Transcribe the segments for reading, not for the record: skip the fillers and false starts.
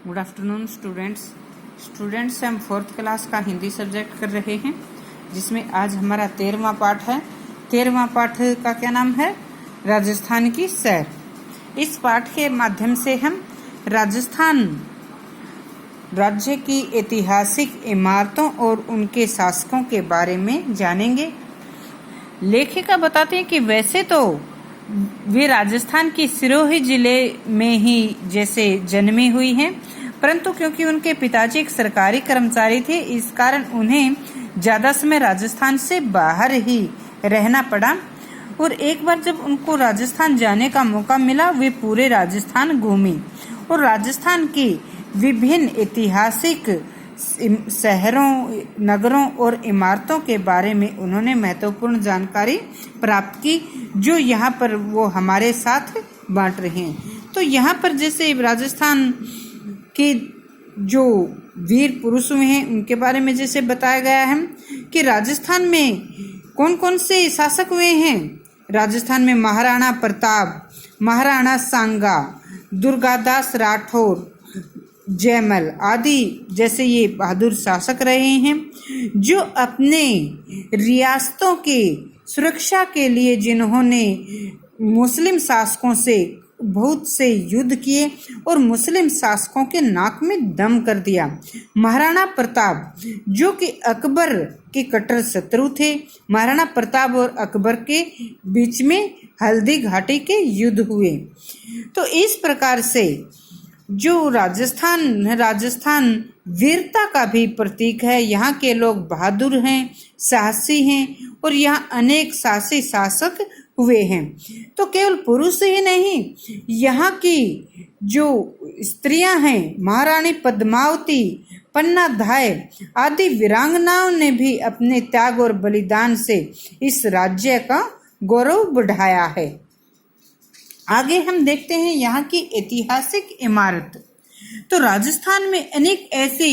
Good afternoon students हम fourth class का Hindi subject कर रहे हैं, जिसमें आज हमारा 13वां पाठ है। 13वां पाठ का क्या नाम है? राजस्थान की सैर। इस पाठ के माध्यम से हम राजस्थान राज्य की ऐतिहासिक इमारतों और उनके शासकों के बारे में जानेंगे। लेखिका बताते हैं कि वैसे तो वे राजस्थान के सिरोही जिले में ही जैसे जन्मी हुई हैं, परंतु क्योंकि उनके पिताजी एक सरकारी कर्मचारी थे, इस कारण उन्हें ज़्यादा समय राजस्थान से बाहर ही रहना पड़ा। और एक बार जब उनको राजस्थान जाने का मौका मिला, वे पूरे राजस्थान घूमी और राजस्थान की विभिन्न ऐतिहासिक शहरों, नगरों और इमारतों के बारे में उन्होंने महत्वपूर्ण जानकारी प्राप्त की, जो यहाँ पर वो हमारे साथ बांट रहे हैं। तो यहाँ पर जैसे राजस्थान के जो वीर पुरुष हुए हैं उनके बारे में जैसे बताया गया है कि राजस्थान में कौन कौन से शासक हुए हैं। राजस्थान में महाराणा प्रताप, महाराणा सांगा, दुर्गादास राठौर, जयमल आदि जैसे ये बहादुर शासक रहे हैं, जो अपने रियासतों के सुरक्षा के लिए जिन्होंने मुस्लिम शासकों से बहुत से युद्ध किए और मुस्लिम शासकों के नाक में दम कर दिया। महाराणा प्रताप जो कि अकबर के कट्टर शत्रु थे, महाराणा प्रताप और अकबर के बीच में हल्दी घाटी के युद्ध हुए। तो इस प्रकार से जो राजस्थान वीरता का भी प्रतीक है। यहाँ के लोग बहादुर हैं, साहसी हैं और यहाँ अनेक साहसी शासक हुए हैं। तो केवल पुरुष ही नहीं, यहाँ की जो स्त्रियां हैं, महारानी पद्मावती, पन्ना धाय आदि वीरांगनाओं ने भी अपने त्याग और बलिदान से इस राज्य का गौरव बढ़ाया है। आगे हम देखते हैं यहाँ की ऐतिहासिक इमारत। तो राजस्थान में अनेक ऐसे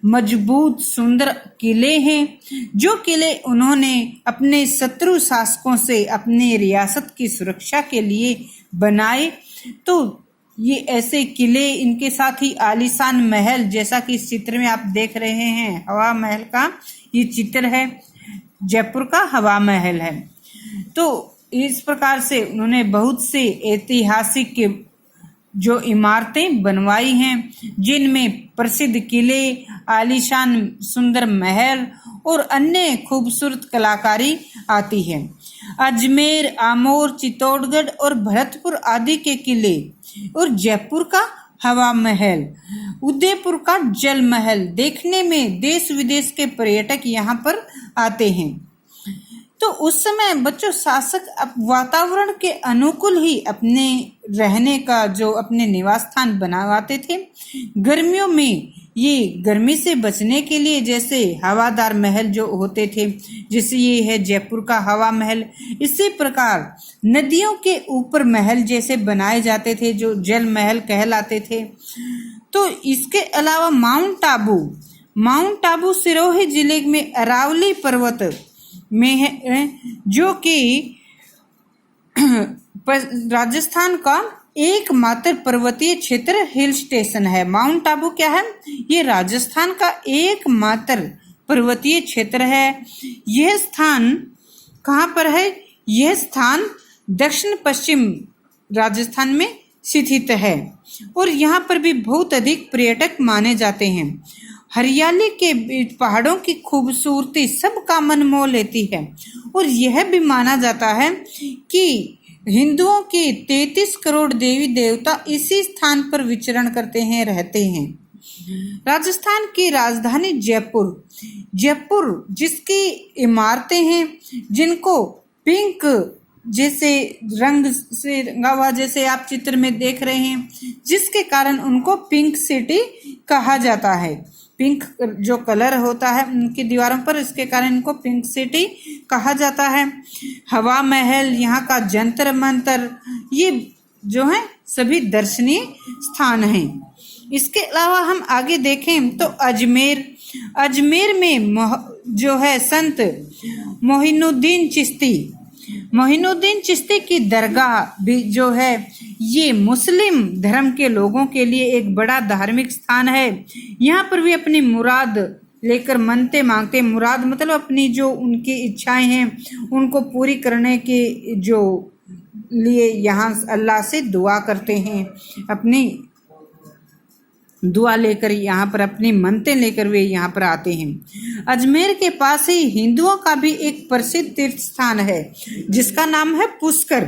मजबूत सुंदर किले हैं, जो किले उन्होंने अपने शत्रु शासकों से अपने रियासत की सुरक्षा के लिए बनाए। तो ये ऐसे किले, इनके साथ ही आलीशान महल, जैसा कि इस चित्र में आप देख रहे हैं, हवा महल का ये चित्र है, जयपुर का हवा महल है। तो इस प्रकार से उन्होंने बहुत से ऐतिहासिक जो इमारतें बनवाई हैं, जिनमें प्रसिद्ध किले, आलीशान सुंदर महल और अन्य खूबसूरत कलाकारी आती है। अजमेर, आमोर, चित्तौड़गढ़ और भरतपुर आदि के किले और जयपुर का हवा महल, उदयपुर का जल महल देखने में देश विदेश के पर्यटक यहाँ पर आते हैं। तो उस समय बच्चों शासक वातावरण के अनुकूल ही अपने रहने का जो अपने निवास स्थान बनवाते थे। गर्मियों में ये गर्मी से बचने के लिए जैसे हवादार महल जो होते थे, जैसे ये है जयपुर का हवा महल, इसी प्रकार नदियों के ऊपर महल जैसे बनाए जाते थे, जो जल महल कहलाते थे। तो इसके अलावा माउंट आबू सिरोही जिले में अरावली पर्वत में है, जो कि राजस्थान का एकमात्र पर्वतीय क्षेत्र हिल स्टेशन है। माउंट आबू क्या है? ये राजस्थान का एकमात्र पर्वतीय क्षेत्र है। यह स्थान कहाँ पर है? यह स्थान दक्षिण पश्चिम राजस्थान में स्थित है और यहाँ पर भी बहुत अधिक पर्यटक माने जाते हैं। हरियाली के बीच पहाड़ों की खूबसूरती सबका मन मोह लेती है और यह भी माना जाता है कि हिंदुओं के 33 करोड़ देवी देवता इसी स्थान पर विचरण करते हैं, रहते हैं। राजस्थान की राजधानी जयपुर जिसकी इमारतें हैं, जिनको पिंक जैसे रंग से रंगा हुआ, जैसे आप चित्र में देख रहे हैं, जिसके कारण उनको पिंक सिटी कहा जाता है। पिंक जो कलर होता है उनकी दीवारों पर, इसके कारण इनको पिंक सिटी कहा जाता है। हवा महल, यहाँ का जंतर मंतर, ये जो है सभी दर्शनीय स्थान हैं। इसके अलावा हम आगे देखें तो अजमेर में जो है संत मोहिनुद्दीन चिश्ती मोइनुद्दीन चिश्ती की दरगाह भी जो है ये मुस्लिम धर्म के लोगों के लिए एक बड़ा धार्मिक स्थान है। यहाँ पर भी अपनी मुराद लेकर मन्नतें मांगते, मुराद मतलब अपनी जो उनकी इच्छाएं हैं उनको पूरी करने के जो लिए यहाँ अल्लाह से दुआ करते हैं, अपनी दुआ लेकर यहाँ पर अपनी मन्नतें लेकर वे यहाँ पर आते हैं। अजमेर के पास ही हिंदुओं का भी एक प्रसिद्ध तीर्थ स्थान है जिसका नाम है पुष्कर।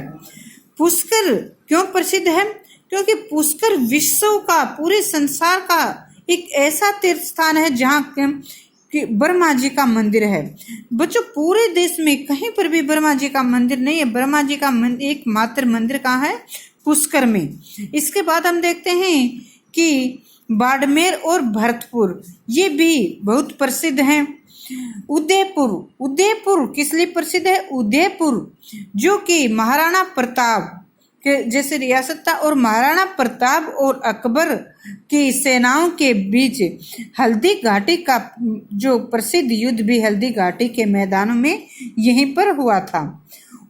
पुष्कर क्यों प्रसिद्ध है? क्योंकि पुष्कर विश्व का, पूरे संसार का एक ऐसा तीर्थ स्थान है जहाँ कि ब्रह्मा जी का मंदिर है। बच्चों पूरे देश में कहीं पर भी ब्रह्मा जी का मंदिर नहीं है। ब्रह्मा जी का एकमात्र मंदिर कहाँ है? पुष्कर में। इसके बाद हम देखते हैं कि बाड़मेर और भरतपुर ये भी बहुत प्रसिद्ध हैं। उदयपुर, उदयपुर किस लिए प्रसिद्ध है? उदयपुर जो कि महाराणा प्रताप के जैसे रियासत था और महाराणा प्रताप और अकबर की सेनाओं के बीच हल्दी घाटी का जो प्रसिद्ध युद्ध भी हल्दी घाटी के मैदानों में यहीं पर हुआ था।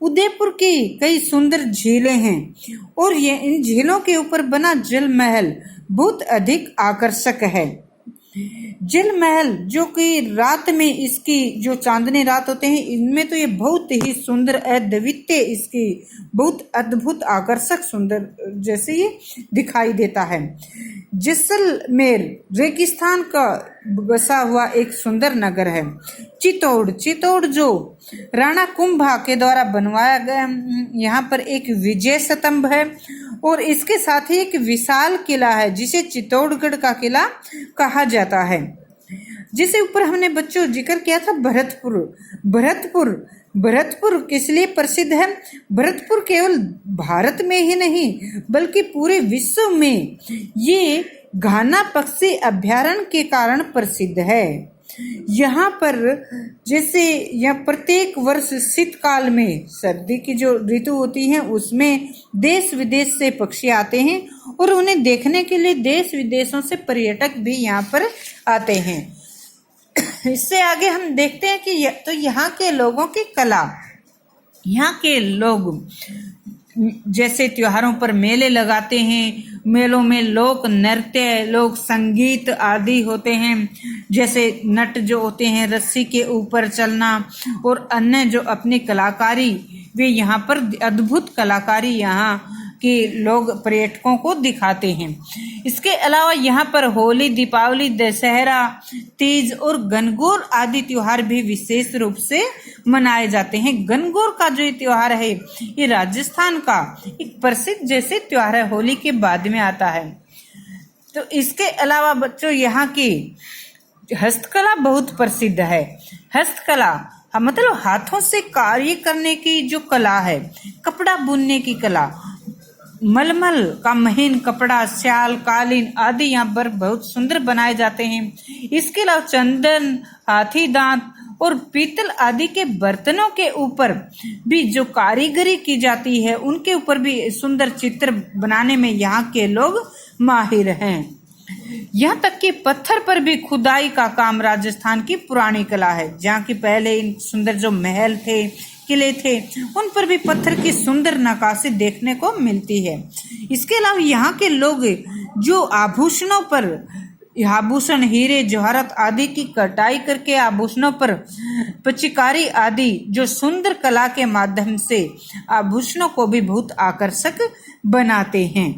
उदयपुर की कई सुंदर झीलें हैं और ये इन झीलों के ऊपर बना जल महल बहुत अधिक आकर्षक है। जल महल जो कि रात में इसकी जो चांदनी रात होते हैं इनमें तो ये बहुत ही सुंदर अद्वितीय, इसकी बहुत अद्भुत आकर्षक सुंदर जैसे ये दिखाई देता है। जैसलमेर रेगिस्तान का बसा हुआ एक सुंदर नगर है। चित्तौड़, चित्तौड़ जो राणा कुंभा के द्वारा बनवाया गया यहाँ पर एक विजय स्तंभ है और इसके साथ ही एक विशाल किला है जिसे चित्तौड़गढ़ का किला कहा जाता है। जिसे ऊपर हमने बच्चों जिक्र किया था भरतपुर। भरतपुर, भरतपुर किस लिए प्रसिद्ध है? भरतपुर केवल भारत में ही नहीं बल्कि पूरे विश्व में ये घाना पक्षी अभ्यारण्य के कारण प्रसिद्ध है। यहाँ पर जैसे यह प्रत्येक वर्ष शीतकाल में, सर्दी की जो ऋतु होती है उसमें देश विदेश से पक्षी आते हैं और उन्हें देखने के लिए देश विदेशों से पर्यटक भी यहाँ पर आते हैं। इससे आगे हम देखते हैं कि तो यहाँ के लोगों की कला, यहाँ के लोग जैसे त्योहारों पर मेले लगाते हैं, मेलों में लोक नृत्य, लोक संगीत आदि होते हैं। जैसे नट जो होते हैं रस्सी के ऊपर चलना और अन्य जो अपनी कलाकारी वे यहाँ पर अद्भुत कलाकारी यहाँ के लोग पर्यटकों को दिखाते हैं। इसके अलावा यहाँ पर होली, दीपावली, दशहरा, तीज और गणगौर आदि त्योहार भी विशेष रूप से मनाए जाते हैं। गणगौर का जो त्योहार है ये राजस्थान का एक प्रसिद्ध जैसे त्योहार है, होली के बाद में आता है। तो इसके अलावा बच्चों यहाँ की हस्तकला बहुत प्रसिद्ध है। हस्तकला मतलब हाथों से कार्य करने की जो कला है, कपड़ा बुनने की कला, मलमल का महीन कपड़ा, श्याल, कालीन आदि यहाँ पर बहुत सुंदर बनाए जाते हैं। इसके अलावा चंदन, हाथी दांत और पीतल आदि के बर्तनों के ऊपर भी जो कारीगरी की जाती है उनके ऊपर भी सुंदर चित्र बनाने में यहाँ के लोग माहिर हैं। यहाँ तक कि पत्थर पर भी खुदाई का काम राजस्थान की पुरानी कला है। जहाँ की पहले इन सुंदर जो महल थे, किले थे, उन पर भी पत्थर की सुंदर नक्काशी देखने को मिलती है। इसके अलावा यहाँ के लोग जो आभूषणों पर, आभूषण, हीरे जवाहरात आदि की कटाई करके आभूषणों पर पिचकारी आदि जो सुंदर कला के माध्यम से आभूषणों को भी बहुत आकर्षक बनाते हैं।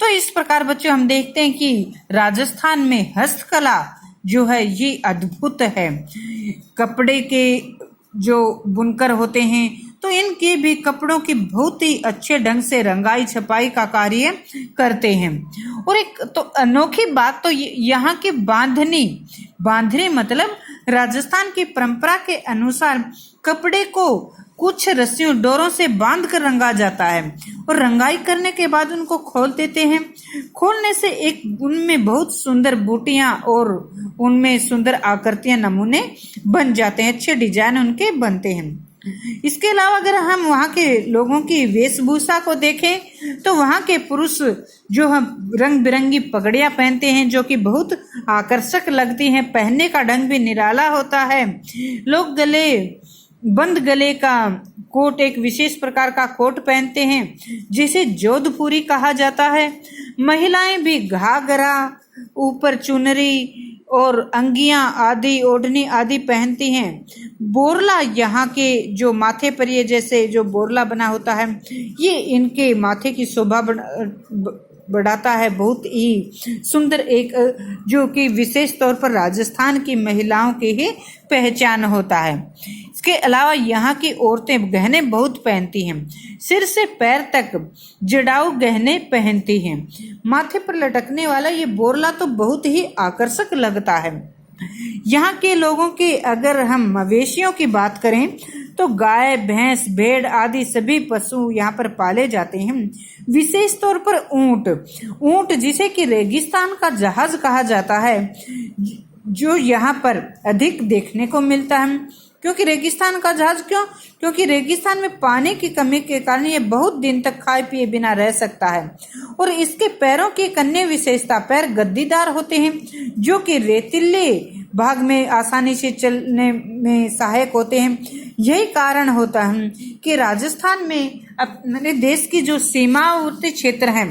तो इस प्रकार बच्चों हम देखते हैं कि राजस्थान में हस्तकला जो है ये अद्भुत है। कपड़े के जो बुनकर होते हैं तो इनके भी कपड़ों की बहुत ही अच्छे ढंग से रंगाई छपाई का कार्य करते हैं। और एक तो अनोखी बात तो यहाँ के बांधनी मतलब राजस्थान की परंपरा के अनुसार कपड़े को कुछ रस्सियों, डोरों से बांध कर रंगा जाता है और रंगाई करने के बाद उनको खोल देते हैं। खोलने से एक उनमें बहुत सुंदर बूटियां और उनमें सुंदर आकृतियां, नमूने बन जाते हैं, अच्छे डिजाइन उनके बनते हैं। इसके अलावा अगर हम वहाँ के लोगों की वेशभूषा को देखें तो वहाँ के पुरुष जो हम रंग बिरंगी पगड़ियाँ पहनते हैं जो कि बहुत आकर्षक लगती हैं, पहनने का ढंग भी निराला होता है। लोग गले बंद गले का कोट, एक विशेष प्रकार का कोट पहनते हैं जिसे जोधपुरी कहा जाता है। महिलाएं भी घाघरा, ऊपर चुनरी और अंगियां आदि, ओढ़नी आदि पहनती हैं। बोरला यहाँ के जो माथे पर ये जैसे जो बोरला बना होता है, ये इनके माथे की शोभा बढ़ाता है। बहुत ही सुंदर एक जो कि विशेष तौर पर राजस्थान की महिलाओं की ही पहचान होता है। इसके अलावा यहाँ की औरतें गहने बहुत पहनती हैं। सिर से पैर तक जड़ाऊ गहने पहनती हैं। माथे पर लटकने वाला ये बोरला तो बहुत ही आकर्षक लगता है। यहाँ के लोगों के अगर हम मवेशियों की बात करें तो गाय, भैंस, भेड़ आदि सभी पशु यहाँ पर पाले जाते हैं। विशेष तौर पर ऊंट जिसे कि रेगिस्तान का जहाज कहा जाता है, जो यहाँ पर अधिक देखने को मिलता है। क्योंकि रेगिस्तान का जहाज क्यों? क्योंकि रेगिस्तान में पानी की कमी के कारण ये बहुत दिन तक खाए पिए बिना रह सकता है। और इसके पैरों की एक अन्य विशेषता, पैर गद्दीदार होते हैं जो कि रेतीले भाग में आसानी से चलने में सहायक होते हैं। यही कारण होता है कि राजस्थान में अपने देश की जो सीमावर्ती क्षेत्र है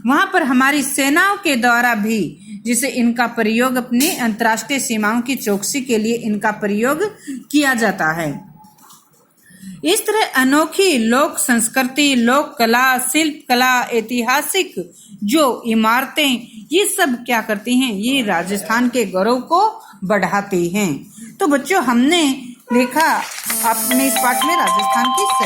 वहां पर हमारी सेनाओं के द्वारा भी जिसे इनका प्रयोग अपनी अंतर्राष्ट्रीय सीमाओं की चौकसी के लिए इनका प्रयोग किया जाता है। इस तरह अनोखी लोक संस्कृति, लोक कला, शिल्प कला, ऐतिहासिक जो इमारतें, ये सब क्या करती हैं? ये राजस्थान के गौरव को बढ़ाती हैं। तो बच्चों, हमने देखा अपने इस पाठ में राजस्थान की